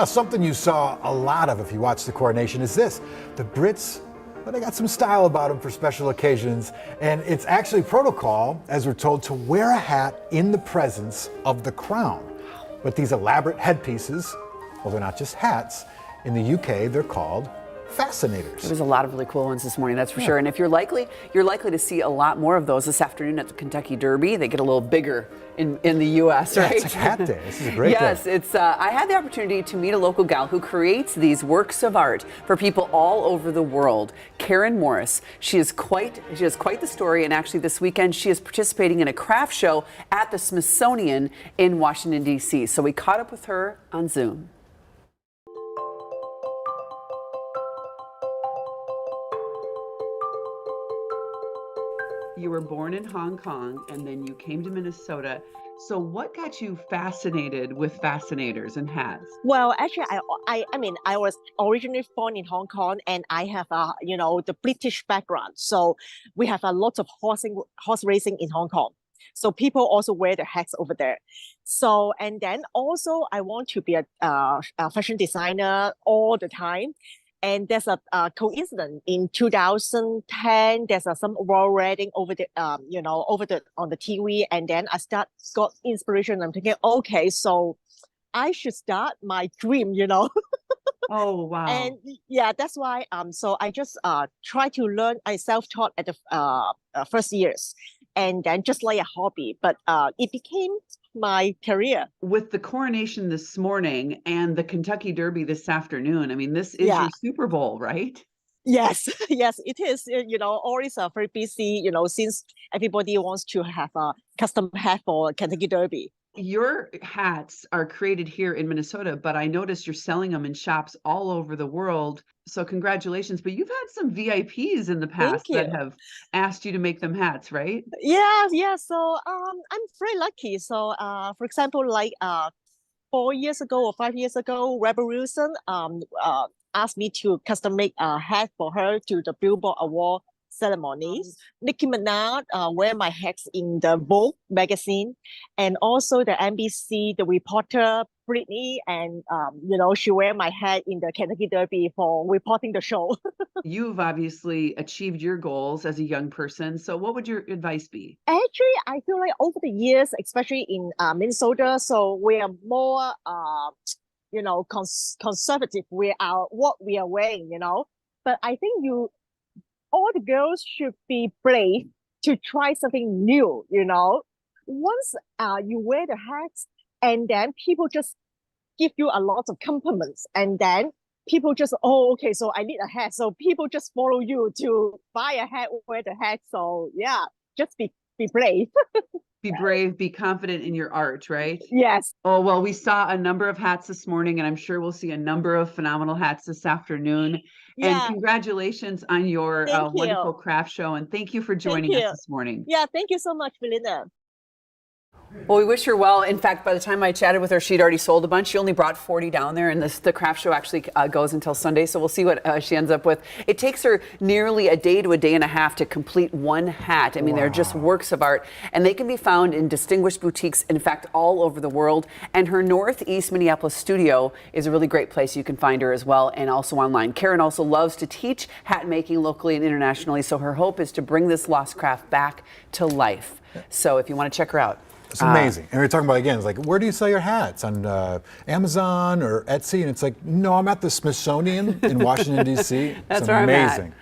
Something you saw a lot of if you watched the coronation is this. The Brits, well, they got some style about them for special occasions, and it's actually protocol, as we're told, to wear a hat in the presence of the crown. But these elaborate headpieces, well, they're not just hats. In the UK, they're called fascinators. There's a lot of really cool ones this morning, that's for sure. And if you're likely to see a lot more of those this afternoon at the Kentucky Derby. They get a little bigger in the U.S., right? It's like Hat Day. This is a great day. Yes, it's. I had the opportunity to meet a local gal who creates these works of art for people all over the world. Karen Morris. She has quite the story, and actually this weekend she is participating in a craft show at the Smithsonian in Washington, D.C. So we caught up with her on Zoom. You were born in Hong Kong and then you came to Minnesota. So what got you fascinated with fascinators and hats? Well, actually, I was originally born in Hong Kong, and I have the British background. So we have a lot of horse racing in Hong Kong. So people also wear the hats over there. So, and then also I want to be a fashion designer all the time. And there's a coincidence in 2010. There's some royal wedding over the on the TV, and then I got inspiration. I'm thinking, okay, so I should start my dream, Oh wow! And yeah, that's why. So I just try to learn. I self-taught at the first years, and then just like a hobby. But it became my career. With the coronation this morning and the Kentucky Derby this afternoon, I mean, this is your Super Bowl, right? Yes, yes, it is. Always very busy, since everybody wants to have a custom hat for Kentucky Derby. Your hats are created here in Minnesota, but I noticed you're selling them in shops all over the world. So congratulations. But you've had some VIPs in the past that have asked you to make them hats, right? Yeah. So I'm very lucky. So for example, like 4 years ago or 5 years ago, Revolution asked me to custom make a hat for her to the Billboard Award ceremonies. Nicki Minaj wear my hats in the Vogue magazine, and also the NBC, the reporter Britney, and she wear my hat in the Kentucky Derby for reporting the show. You've obviously achieved your goals as a young person. So what would your advice be? Actually, I feel like over the years, especially in Minnesota, so we are more conservative. We are what we are wearing, But I think all the girls should be brave to try something new, Once you wear the hats, and then people just give you a lot of compliments, and then people just, oh, okay, so I need a hat. So people just follow you to buy a hat, wear the hat. So yeah, just be brave. Be brave, be confident in your art, right? Yes. Oh, well, we saw a number of hats this morning, and I'm sure we'll see a number of phenomenal hats this afternoon. Yeah. And congratulations on your wonderful craft show. And thank you for joining us this morning. Yeah, thank you so much, Belinda. Well, we wish her well. In fact, by the time I chatted with her, she'd already sold a bunch. She only brought 40 down there, and the craft show actually goes until Sunday, so we'll see what she ends up with. It takes her nearly a day to a day and a half to complete one hat. I mean, they're just works of art, and they can be found in distinguished boutiques, in fact, all over the world. And her Northeast Minneapolis studio is a really great place. You can find her as well, and also online. Karen also loves to teach hat making locally and internationally, so her hope is to bring this lost craft back to life. So if you want to check her out. It's amazing. And we're talking about, again, it's like, where do you sell your hats? On Amazon or Etsy? And it's like, no, I'm at the Smithsonian in Washington, D.C. That's it's where amazing. I'm at.